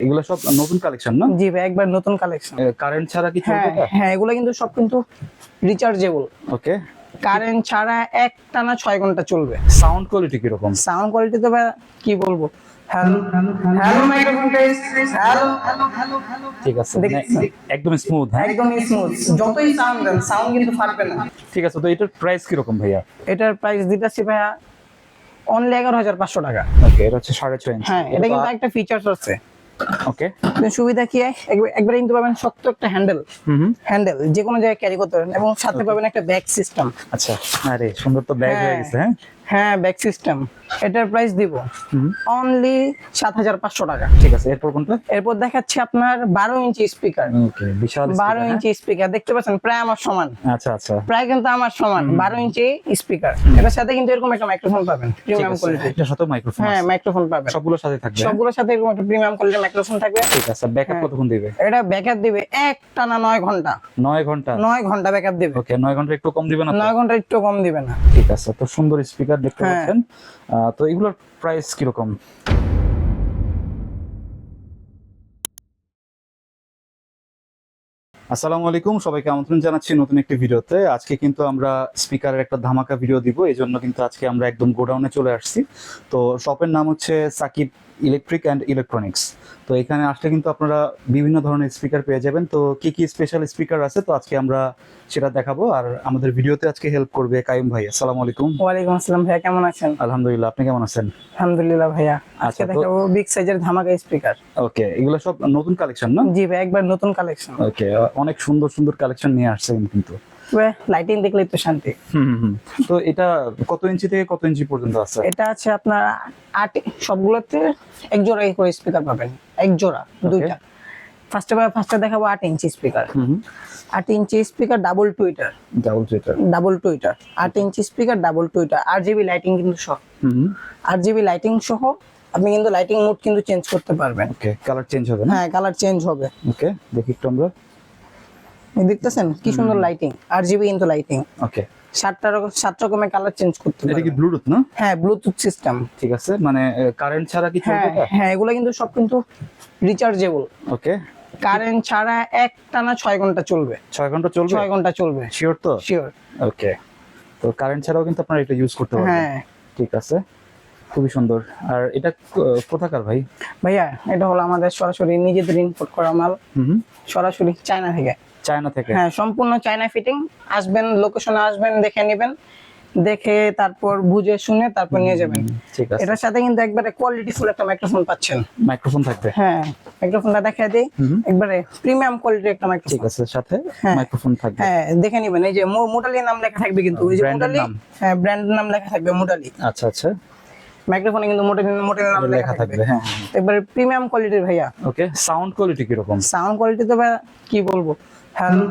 এগুলো সব নতুন কালেকশন না? জি ভাই, একবার নতুন কালেকশন। কারেন্ট ছাড়া কি চলবে হ্যাঁ এটা? হ্যাঁ, এগুলো কিন্তু সব কিন্তু রিচার্জেবল। ওকে। কারেন্ট ছাড়া একটানা 6 ঘন্টা চলবে। সাউন্ড কোয়ালিটি কি রকম? সাউন্ড কোয়ালিটি তো ভাই কি বলবো। Hello hello microphone test. Hello hello hello hello. ঠিক আছে, মানে একদম স্মুথ। হ্যাঁ, একদম স্মুথ। যতই সাউন্ড দেন, সাউন্ড কিন্তু ফাটবে না। ঠিক আছে। তো এটার প্রাইস কি রকম ভাইয়া? এটার প্রাইস দিতেছি ভাইয়া অনলি 11,500 টাকা। ওকে, এটা হচ্ছে 6.5 ইঞ্চি। হ্যাঁ, এটা কিন্তু একটা ফিচারস আছে। ওকে। সুবিধা কি, একবার কিন্তু পাবেন শক্ত একটা হ্যান্ডেল। হ্যান্ডেল যে কোনো জায়গায় ক্যারি করতে পারেন, এবং সাথে পাবেন একটা ব্যাগ সিস্টেম। আচ্ছা, আরে সুন্দর তো ব্যাগ হয়ে গেছে। হ্যাঁ হ্যাঁ, ব্যাগ সিস্টেম। এটার প্রাইস দিব অনলি 7,500 টাকা। ঠিক আছে, এরপর কোনটা? এরপর দেখাচ্ছি আপনার 12 ইঞ্চি স্পিকার। ওকে, বিশাল 12 ইঞ্চি স্পিকার দেখতে পাচ্ছেন, প্রায় আমার সমান। আচ্ছা আচ্ছা, প্রায় কিন্তু আমার সমান 12 ইঞ্চি স্পিকার। এটার সাথে কিন্তু এরকম একটা মাইক্রোফোন পাবেন, প্রিমিয়াম কোয়ালিটি। এটার সাথে মাইক্রোফোন? হ্যাঁ, মাইক্রোফোন পাবেন। সবগুলোর সাথে থাকবে? সবগুলোর সাথে এরকম একটা প্রিমিয়াম কোয়ালিটির মাইক্রোফোন থাকবে। ঠিক আছে। ব্যাকআপ কতক্ষণ দিবে? এটা ব্যাকআপ দিবে একটানা 9 ঘন্টা। 9 ঘন্টা? 9 ঘন্টা ব্যাকআপ দিবে। ওকে, 9 ঘন্টা একটু কম দিবে না? 9 ঘন্টা একটু কম দিবে না। ঠিক আছে। তো সুন্দর স্পিকার দেখতে পাচ্ছেন। তো এগুলোর প্রাইস কিরকম? আসসালামু আলাইকুম, সবাইকে আমন্ত্রণ জানাচ্ছি নতুন একটি ভিডিওতে। আজকে কিন্তু আমরা স্পিকারের একটা ধামাকা ভিডিও দিব, এই জন্য কিন্তু আজকে আমরা একদম গোডাউনে চলে আসছি। তো শপের নাম হচ্ছে সাকিব ইলেকট্রিক অ্যান্ড ইলেকট্রনিক্স। তো এখানে আসলে কিন্তু আপনারা বিভিন্ন ধরনের স্পিকার পেয়ে যাবেন। তো কি কি স্পেশাল স্পিকার আছে, তো আজকে আমরা সেটা দেখাবো। আর আমাদের ভিডিওতে আজকে হেল্প করবে কাইম ভাই। আসসালামু আলাইকুম। ওয়ালাইকুম আসসালাম ভাইয়া, কেমন আছেন? আলহামদুলিল্লাহ, আপনি কেমন আছেন? আলহামদুলিল্লাহ ভাইয়া। আজকে আচ্ছা, তো দেখাবো বিগ সাইজের ধামাকা স্পিকার। ওকে, এগুলো সব নতুন কালেকশন না? জি ভাই, একবার নতুন কালেকশন। ওকে, অনেক সুন্দর সুন্দর কালেকশন নিয়ে আসছেন কিন্তু। লাইটিং দেখলেই তো শান্তি। তো এটা কত ইঞ্চি থেকে কত ইঞ্চি পর্যন্ত আছে? এটা আছে আপনার 8, সবগুলোতে এক জোড়া করে স্পিকার পাবেন, এক জোড়া দুইটা। ফার্স্টে দেখাবো 8 inch speaker. 8 inch speaker double Twitter. Double Twitter 8 inch speaker double Twitter, RGB lighting কিন্তু সহ। আরজিবি লাইটিং সহ আপনি কিন্তু লাইটিং মোড কিন্তু চেঞ্জ করতে পারবেন। ওকে, কালার চেঞ্জ হবে না? হ্যাঁ, কালার চেঞ্জ হবে। ওকে, দেখি একটু আমরা। দেখতেছেন কি সুন্দর লাইটিং, আরজিবি কিন্তু লাইটিং। ওকে, 7 রকমের কালার চেঞ্জ করতে এটা কি পারবেন। ব্লুটুথ না? হ্যাঁ, ব্লুটুথ সিস্টেম। ঠিক আছে, মানে কারেন্ট ছাড়া কি চলবে হ্যাঁ এটা? হ্যাঁ, এগুলো কিন্তু সব কিন্তু রিচার্জেবল। ওকে, কারেন্ট ছাড়া একটানা 6 ঘন্টা চলবে। 6 ঘন্টা চলবে? 6 ঘন্টা চলবে, শিওর তো? শিওর। ওকে, তো কারেন্ট ছাড়াও কিন্তু আপনারা এটা ইউজ করতে পারবেন। হ্যাঁ ঠিক আছে, খুবই সুন্দর। আর এটা কোথাকার ভাই? ভাইয়া, এটা হলো আমাদের সরাসরি নিজেদের ইম্পোর্ট করা মাল, সরাসরি চায়না থেকে। চায়না থেকে? হ্যাঁ, সম্পূর্ণ চায়না ফিটিং। আসবেন, লোকেশনে আসবেন, দেখে নেবেন, দেখে তারপর বুঝে শুনে তারপর নিয়ে যাবেন। ঠিক আছে। এটার সাথে কিন্তু একবারে কোয়ালিটি ফুল একটা মাইক্রোফোন পাচ্ছেন। মাইক্রোফোন থাকবে? হ্যাঁ, মাইক্রোফোনটা দেখায় দিই। একবারে প্রিমিয়াম কোয়ালিটির একটা মাইক্রোফোন। ঠিক আছে, সাথে মাইক্রোফোন থাকবে? হ্যাঁ, দেখে নেবেন। এই যে মোটালি নাম লেখা থাকবে কিন্তু, ওই যে মোটালি। হ্যাঁ, ব্র্যান্ডের নাম লেখা থাকবে মোটালি। আচ্ছা আচ্ছা, মাইক্রোফোনে কিন্তু মোটালি নাম লেখা থাকবে। হ্যাঁ, একবারে প্রিমিয়াম কোয়ালিটির ভাইয়া। ওকে, সাউন্ড কোয়ালিটি কি রকম? সাউন্ড কোয়ালিটি তো ভাই কি বলবো। Hello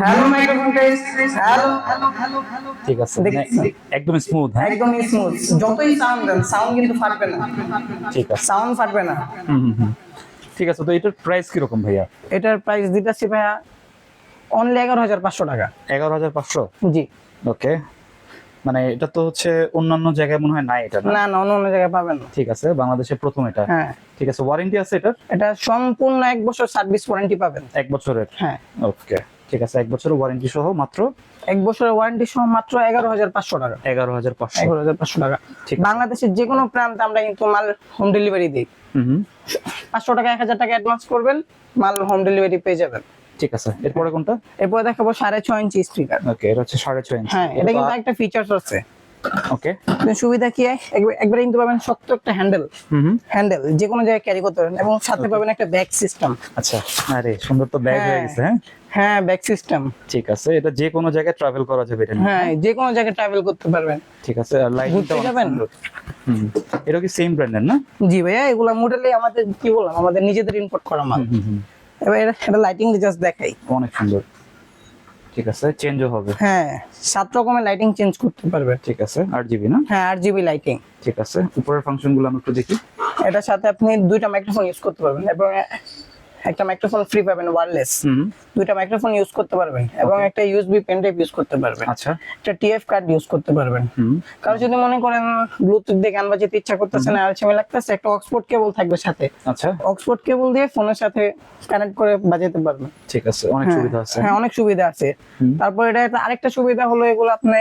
hello microphone test. Hello hello hello hello. ঠিক আছে, মানে একদম স্মুথ। হ্যাঁ, একদম স্মুথ। যতই সাউন্ড দেন, সাউন্ড কিন্তু ফাটবে না। ঠিক আছে, সাউন্ড ফাটবে না। ঠিক আছে। তো এটার প্রাইস কি রকম ভাইয়া? এটার প্রাইস দিতেছি ভাইয়া অনলি 11,500 টাকা। 11,500? জি। ওকে, মানে এটা তো হচ্ছে অন্যান্য জায়গায় মনে হয় নাই এটা না? না না, অন্য জায়গায় পাবেন না। ঠিক আছে, বাংলাদেশে প্রথম এটা। হ্যাঁ, ঠিক আছে। ওয়ারেন্টি আছে এটার? এটা সম্পূর্ণ 1 বছর সার্ভিস ওয়ারেন্টি পাবেন। 1 বছরের? হ্যাঁ। ওকে, ঠিক আছে। 1 বছরের ওয়ারেন্টি সহ মাত্র 1 বছরের ওয়ারেন্টি সহ মাত্র 11,500 টাকা। 11,500? 11,500 টাকা। ঠিক আছে। বাংলাদেশের যে কোনো প্রান্তে আমরা কিন্তু মাল হোম ডেলিভারি দিই। 500 টাকা 1,000 টাকা অ্যাডভান্স করবেন, মাল হোম ডেলিভারি পেয়ে যাবেন। ঠিক আছে, এরপরে কোনটা? এরপর দেখাবো 6.5 ইঞ্চি স্পিকার। ওকে, এটা হচ্ছে 6.5 ইঞ্চি। হ্যাঁ, এটা কিন্তু একটা ফিচারস আছে। ওকে, সুবিধা কি, একবারে কিন্তু পাবেন শক্ত একটা হ্যান্ডেল। হ্যান্ডেল যে কোনো জায়গায় ক্যারি করতে পারেন, এবং সাথে পাবেন একটা ব্যাগ সিস্টেম। আচ্ছা, আরে সুন্দর তো ব্যাগ হয়ে গেছে। হ্যাঁ হ্যাঁ, ব্যাগ সিস্টেম। ঠিক আছে, এটা যে কোনো জায়গায় ট্রাভেল করা যাবে এটা নিয়ে? হ্যাঁ, যে কোনো জায়গায় ট্রাভেল করতে পারবেন। ঠিক আছে। আর লাইটিংটা ঘুরতে যাবেন? এটা কি সেম ব্র্যান্ডের না? জি ভাইয়া, এগুলা মোটালি আমাদের কি বললাম, আমাদের নিজেদের ইম্পোর্ট করা মাল। এবার এটা লাইটিং জাস্ট দেখাই। অনেক সুন্দর। ঠিক আছে, চেঞ্জও হবে? হ্যাঁ, 7 রকমের লাইটিং চেঞ্জ করতে পারবেন। ঠিক আছে, 8GB না? হ্যাঁ, আরজিবি লাইটিং। ঠিক আছে, উপরের ফাংশনগুলো আমি একটু দেখি। এটার সাথে আপনি দুইটা মাইক্রোফোন ইউজ করতে পারবেন, এবং একটা মাইক্রোফোন ফ্রি পাবেন ওয়্যারলেস, দুইটা মাইক্রোফোন ইউজ করতে পারবেন এবং একটা ইউএসবি পেন ড্রাইভ ইউজ করতে পারবেন, আচ্ছা একটা টিএফ কার্ড ইউজ করতে পারবেন। কারণ যদি মনে করেন ব্লুটুথ দিয়ে গান বাজাতে ইচ্ছা করতেছে না, আলসেমি লাগতেছে, একটা অক্সফোর্ড কেবল থাকবে সাথে, আচ্ছা অক্সফোর্ড কেবল দিয়ে ফোনের সাথে কানেক্ট করে বাজাতে পারবেন। ঠিক আছে, অনেক সুবিধা আছে। হ্যাঁ অনেক সুবিধা আছে। তারপর এটা আরেকটা সুবিধা হলো এগুলো আপনি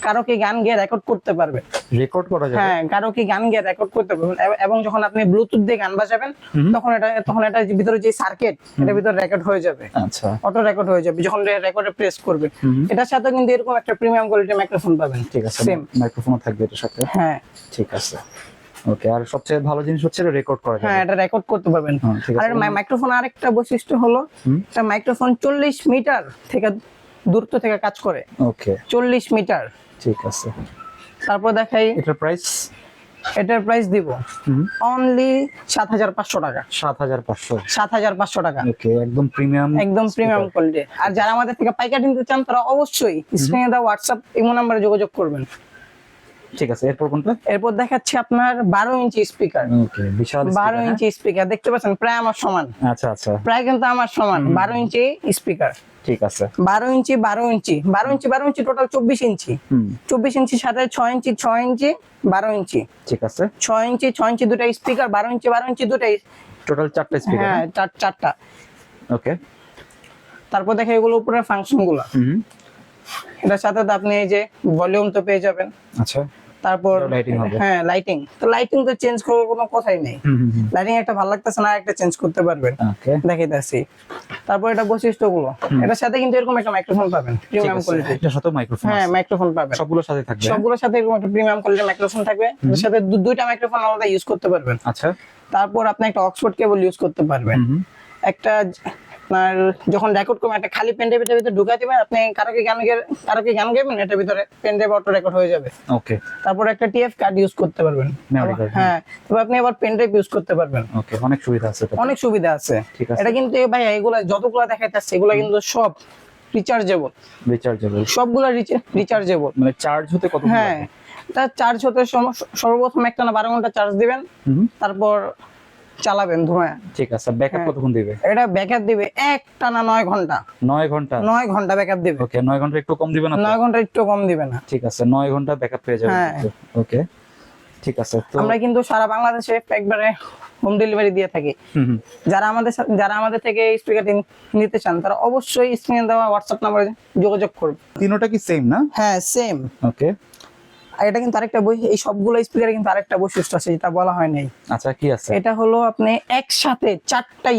কারো কি গান গিয়ে রেকর্ড করতে পারবেন, রেকর্ড করা যাবে। হ্যাঁ কারো কি গান গিয়ে রেকর্ড করতে পারবেন এবং যখন আপনি ব্লুটুথ দিয়ে গান বাজাবেন তখন এটা ভিতরে যে সার্কিট এটা ভিতরে রেকর্ড হয়ে যাবে, আচ্ছা অটো রেকর্ড হয়ে যাবে যখন রেকর্ডে প্রেস করবে। এটার সাথে কিন্তু এরকম একটা প্রিমিয়াম কোয়ালিটির মাইক্রোফোন পাবেন। ঠিক আছে, সেম মাইক্রোফোনও থাকবে এটার সাথে। হ্যাঁ ঠিক আছে, ওকে। আর সবচেয়ে ভালো জিনিস হচ্ছে রেকর্ড করা যাবে। হ্যাঁ এটা রেকর্ড করতে পারবেন। ঠিক আর আছে। মাইক্রোফোন আরেকটা বৈশিষ্ট্য হলো এটা মাইক্রোফোন 40 মিটার থেকে দূরত্ব থেকে কাজ করে। ওকে 40 মিটার। ঠিক আছে, তারপর দেখাই এটার প্রাইস। এটার প্রাইস দিব অনলি 7500 টাকা। 7500। 7500 টাকা। ওকে, একদম প্রিমিয়াম, একদম প্রিমিয়াম কোয়ালিটি। আর যারা আমাদের থেকে পাইকারি নিতে চান তারা অবশ্যই স্ক্রিনে দেওয়া হোয়াটসঅ্যাপ ইমো নম্বরে যোগাযোগ করবেন। ঠিক আছে, এরপর কোনটা? এরপর দেখাচ্ছি আপনার 12 ইঞ্চি স্পিকার। ওকে, বিশাল 12 ইঞ্চি স্পিকার দেখতে পাচ্ছেন, প্রায় আমার সমান। আচ্ছা আচ্ছা, প্রায় কিন্তু আমার সমান। 12 ইঞ্চি স্পিকার। ঠিক আছে। 12 ইঞ্চি 12 ইঞ্চি 12 ইঞ্চি 12 ইঞ্চি টোটাল 24 ইঞ্চি। 24 ইঞ্চির সাথে 6 ইঞ্চি 6 ইঞ্চি 12 ইঞ্চি। ঠিক আছে, 6 ইঞ্চি 6 ইঞ্চি দুটো স্পিকার, 12 ইঞ্চি দুটাই, টোটাল 4টা স্পিকার। হ্যাঁ চারটা। ওকে, তারপর দেখে এগুলো উপরের ফাংশন গুলো। এটার সাথে তো আপনি এই যে ভলিউম তো পেয়ে যাবেন। আচ্ছা, তারপর লাইটিং হবে। হ্যাঁ লাইটিং তো চেঞ্জ করার কোনো কথাই নেই। লাইটিং একটা ভালো লাগতেছে না, একটা চেঞ্জ করতে পারবেন। ওকে, দেখাইতেছি। তারপর এটা বৈশিষ্ট্যগুলো, এটার সাথে কিন্তু এরকম একটা মাইক্রোফোন পাবেন প্রিমিয়াম কোয়ালিটি। এটার সাথে মাইক্রোফোন। হ্যাঁ মাইক্রোফোন পাবেন, সবগুলোর সাথে থাকবে। সবগুলোর সাথে এরকম একটা প্রিমিয়াম কোয়ালিটির মাইক্রোফোন থাকবে। এর সাথে দুইটা মাইক্রোফোন আলাদা ইউজ করতে পারবেন। আচ্ছা, তারপর আপনি একটা অক্সফোর্ড কেবল ইউজ করতে পারবেন। একটা আপনার যখন রেকর্ড করবেন একটা খালি পেন ড্রাইভের ভিতরে ঢুকা দিবেন, আপনি কারো কি গান গাইবেন, এটার ভিতরে পেন ড্রাইভ অটো রেকর্ড হয়ে যাবে। ওকে, তারপর একটা টিএফ কার্ড ইউজ করতে পারবেন। Memory card. হ্যাঁ, তবে আপনি আবার পেন ড্রাইভ ইউজ করতে পারবেন। ওকে, অনেক সুবিধা আছে তো। অনেক সুবিধা আছে। ঠিক আছে। এটা কিন্তু ভাই এগুলা যতগুলা দেখাইতেছে এগুলা কিন্তু সব রিচার্জেবল। রিচার্জেবল সবগুলা রিচার্জেবল। মানে চার্জ হতে কত? হ্যাঁ, এটা চার্জ হতে সর্বপ্রথম একটা না 12 ঘন্টা চার্জ দিবেন, তারপর চালাবেন ধোঁয়া। ঠিক আছে, ব্যাকআপ কতক্ষণ দিবে? এটা ব্যাকআপ দিবে একটা না 9 ঘন্টা। 9 ঘন্টা? 9 ঘন্টা ব্যাকআপ দিবে। ওকে, 9 ঘন্টা একটু কম দিবে না? 9 ঘন্টা একটু কম দিবে না। ঠিক আছে, 9 ঘন্টা ব্যাকআপ পেয়ে যাবে। হ্যাঁ। ওকে, ঠিক আছে। তো আমরা কিন্তু সারা বাংলাদেশে একবারে হোম ডেলিভারি দিয়ে থাকি। যারা আমাদের থেকে স্পিকার নিতে চান তারা অবশ্যই স্ক্রিনে দেওয়া হোয়াটসঅ্যাপ নম্বরে যোগাযোগ করবে। তিনোটা কি সেম না? হ্যাঁ সেম। ওকে, আর এটা কিন্তু আরেকটা এই সবগুলো স্পিকারে কিন্তু আরেকটা বৈশিষ্ট্য আছে যেটা বলা হয় নাই। আচ্ছা, কি আছে? এটা হলো আপনি একসাথে 4টা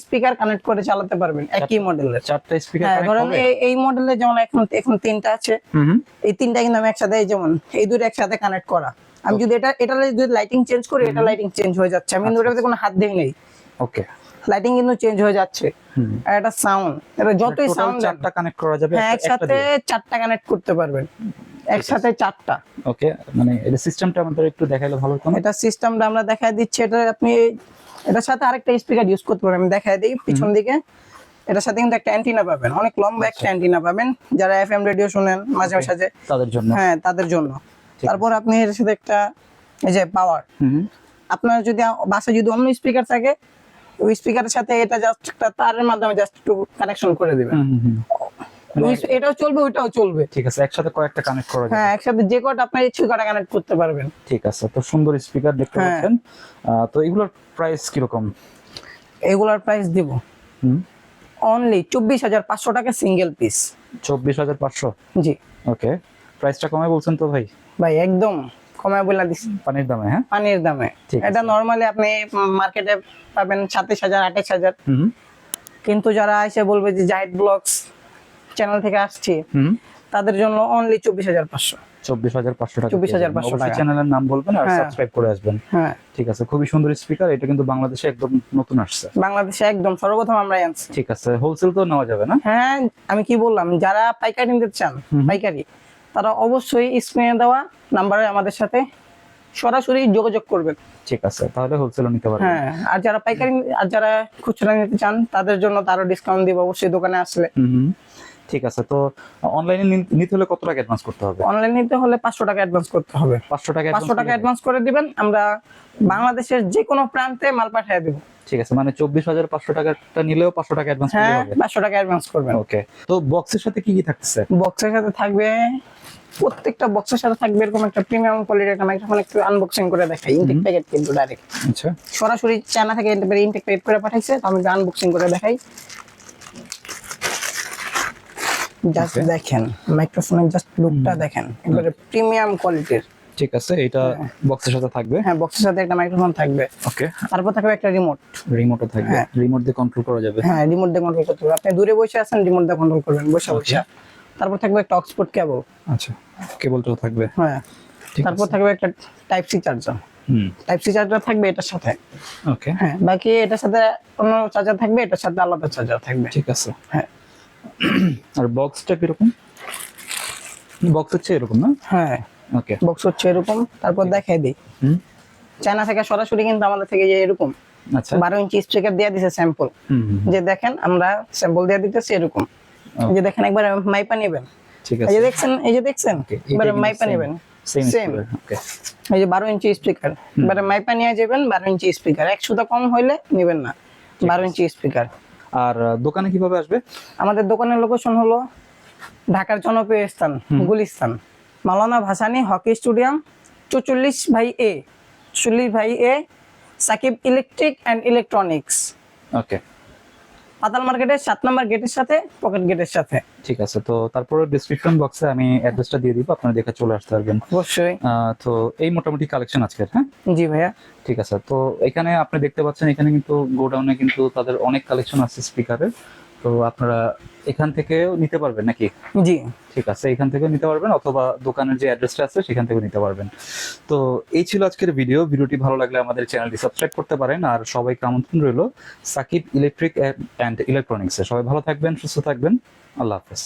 স্পিকার কানেক্ট করে চালাতে পারবেন একই মডেলের। 4টা স্পিকার হ্যাঁ, কানেক্ট ধরেন হবে? এই মডেলে যেমন এখন 3টা আছে, এই 3টা কিন্তু আমি একসাথে, এই যেমন এই দুটো একসাথে কানেক্ট করা। আমি যদি এটা যদি লাইটিং চেঞ্জ করি, এটা লাইটিং চেঞ্জ হয়ে যাচ্ছে, আমি কিন্তু ওটাতে কোনো হাত দেই নাই। ওকে, লাইটিং কিন্তু চেঞ্জ হয়ে যাচ্ছে। আর এটা সাউন্ড, এটা যতই সাউন্ড 4টা কানেক্ট করা যাবে। হ্যাঁ একসাথে 4টা কানেক্ট করতে পারবেন, একসাথে 4টা। ওকে, মানে এটা সিস্টেমটা আমাদের একটু দেখাইলে ভালো হতো না? এটা সিস্টেমটা আমরা দেখাই দিচ্ছি। এটা আপনি এটার সাথে আরেকটা স্পিকার ইউজ করতে পারবেন, আমি দেখাই দিই পিছন দিকে। এটার সাথে কিন্তু একটা অ্যান্টিনা পাবেন, অনেক লম্বা একটা অ্যান্টিনা পাবেন, যারা এফএম রেডিও শুনেন মাঝে মাঝে তাদের জন্য। হ্যাঁ তাদের জন্য। তারপর আপনি এর সাথে একটা এই যে পাওয়ার, আপনার যদি বাসায় যদি অন্য স্পিকার থাকে ওই স্পিকারের সাথে এটা জাস্ট একটা তারের মাধ্যমে জাস্ট একটু কানেকশন করে দিবেন। এটাও চলবে, ওইটাও চলবে। ঠিক আছে, একসাথে কয়েকটা কানেক্ট করা যাবে। হ্যাঁ একসাথে যে কটা আপনার ইচ্ছে কটা কানেক্ট করতে পারবেন। ঠিক আছে, তো সুন্দর স্পিকার দেখতে পাচ্ছেন। তো এগুলোর প্রাইস কি রকম? এগুলার প্রাইস দিব অনলি 24,500 টাকা সিঙ্গেল পিস। 24,500? জি। ওকে, প্রাইসটা কমে বলছেন তো ভাই? ভাই একদম কমায় বলে দিছি, পানির দামে। হ্যাঁ, পানির দামে। ঠিক আছে। এটা নরমালি আপনি মার্কেটে পাবেন 27,000 28,000, কিন্তু যারা এসে বলবে যে জাহিদ ব্লগস চ্যানেল থেকে আসছি তাদের জন্য অনলি 24,500। 24,500 টাকা। 24,500 অবশ্যই টাকা। চ্যানেলের নাম বলবেন আর হ্যাঁ। সাবস্ক্রাইব করে আসবেন। হ্যাঁ ঠিক আছে, খুবই সুন্দর স্পিকার। এটা কিন্তু বাংলাদেশে একদম নতুন আসছে। বাংলাদেশে একদম সর্বপ্রথম আমরাই আনছি। ঠিক আছে, হোলসেল তো নেওয়া যাবে না? হ্যাঁ আমি কি বললাম, যারা পাইকারি নিতে চান পাইকারি, তারা অবশ্যই স্ক্রিনে দেওয়া নাম্বারে আমাদের সাথে সরাসরি যোগাযোগ করবেন। ঠিক আছে, তাহলে হোলসেলও নিতে পারবেন। হ্যাঁ, আর যারা পাইকারি আর যারা খুচরা নিতে চান তাদের জন্য তারও ডিসকাউন্ট দিব অবশ্যই দোকানে আসলে। ঠিক আছে, তো অনলাইনে নিতে হলে কত টাকা অ্যাডভান্স করতে হবে? অনলাইন নিতে হলে 500 টাকা অ্যাডভান্স করতে হবে। 500 টাকা 500 টাকা অ্যাডভান্স করে দিবেন, আমরা বাংলাদেশের যে কোনো প্রান্তে মাল পাঠিয়ে দেব। ঠিক আছে, মানে 24,500 টাকাটা নিলেও 500 টাকা অ্যাডভান্স করতে হ্যাঁ, হবে। 500 টাকা অ্যাডভান্স করবেন। ওকে, তো বক্সের সাথে কি কি থাকতেছে? বক্সের সাথে থাকবে, প্রত্যেকটা বক্সের সাথে থাকবে এরকম একটা প্রিমিয়াম কোয়ালিটির একটা মাইক্রোফোন। একটু আনবক্সিং করে দেখাই। ইনটেক প্যাকেট কিন্তু ডাইরেক্ট, আচ্ছা, সরাসরি চায়না থেকে ইনটেক প্যাকেট করে পাঠাইছে। তো আমি আনবক্সিং করে দেখাই। জাস্ট দেখেন মাইক্রোফোনের জাস্ট লুকটা দেখেন, একবারে প্রিমিয়াম কোয়ালিটির। ঠিক আছে, এটা বক্সের সাথে থাকবে। হ্যাঁ, বক্সের সাথে একটা মাইক্রোফোন থাকবে। ওকে, তারপর থাকবে একটা রিমোট। রিমোটও থাকবে, হ্যাঁ। রিমোট দিয়ে কন্ট্রোল করা যাবে। হ্যাঁ, রিমোট দিয়ে কন্ট্রোল করতে হবে। আপনি দূরে বসে আছেন, রিমোট দিয়ে কন্ট্রোল করবেন বসে বসে। তারপর থাকবে একটা অক্সফোর্ড কেবল। আচ্ছা, কেবলটাও থাকবে। হ্যাঁ, ঠিক তারপর আছে। থাকবে একটা type C charger. Type C charger থাকবে এটার সাথে। ওকে, হ্যাঁ, বাকি এটার সাথে অন্য চার্জার থাকবে, এটার সাথে আলাদা চার্জার থাকবে। ঠিক আছে। হ্যাঁ, আর বক্সটা কিরকম? বক্স হচ্ছে এরকম না? হ্যাঁ, ওকে, বক্স হচ্ছে এরকম। তারপর দেখাই দিই, হুম, চায়না থেকে সরাসরি কিন্তু আমাদের থেকে যে এরকম আচ্ছা, 12 ইঞ্চি স্পিকার দিয়ে দিছে স্যাম্পল। হুম, যে দেখেন আমরা স্যাম্পল দিয়ে দিতেছি এরকম। এই যে দেখেন, একবার মাইপা নেবেন। ঠিক এই আছে, যে দেখছেন, এই যে দেখছেন, এবারে মাইপা নেবেন। Same same. ওকে, এই যে 12 ইঞ্চি স্পিকার, এবারে মাইপা নিয়ে যাবেন। 12 ইঞ্চি স্পিকার, 1 সুতা কম হইলে নেবেন না। 12 ইঞ্চি স্পিকার। আর দোকানে কিভাবে আসবে? আমাদের দোকানের লোকেশন হলো ঢাকার জনপ্রিয় স্থান Gulistan, Maulana Bhashani hockey stadium, 44/A, 44/A, Sakib electric and electronics, okay, পাতাল মার্কেটের 7 নম্বর গেটের সাথে, পকেট গেটের সাথে। ঠিক আছে, তো তারপরে ডেসক্রিপশন বক্সে আমি অ্যাড্রেসটা দিয়ে দিব, আপনারা দেখে চলে আসতে পারবেন। অবশ্যই। তো এই মোটামুটি কালেকশন আজকের। হ্যাঁ, জি ভাইয়া। ঠিক আছে, তো এখানে আপনি দেখতে পাচ্ছেন এখানে কিন্তু গোডাউনে কিন্তু তাদের অনেক কালেকশন আছে স্পিকারের, তো আপনারা এখান থেকেও নিতে পারবেন নাকি? জি, ঠিক আছে, এখান থেকেও নিতে পারবেন অথবা দোকানের যে অ্যাড্রেসটা আছে সেখান থেকেও নিতে পারবেন। তো এই ছিল আজকের ভিডিওটি ভালো লাগলে আমাদের চ্যানেলটি সাবস্ক্রাইব করতে পারেন। আর সবাইকে আমন্ত্রণ রইল সাকিব ইলেকট্রিক অ্যান্ড ইলেকট্রনিক্সে। সবাই ভালো থাকবেন, সুস্থ থাকবেন, আল্লাহ হাফেজ।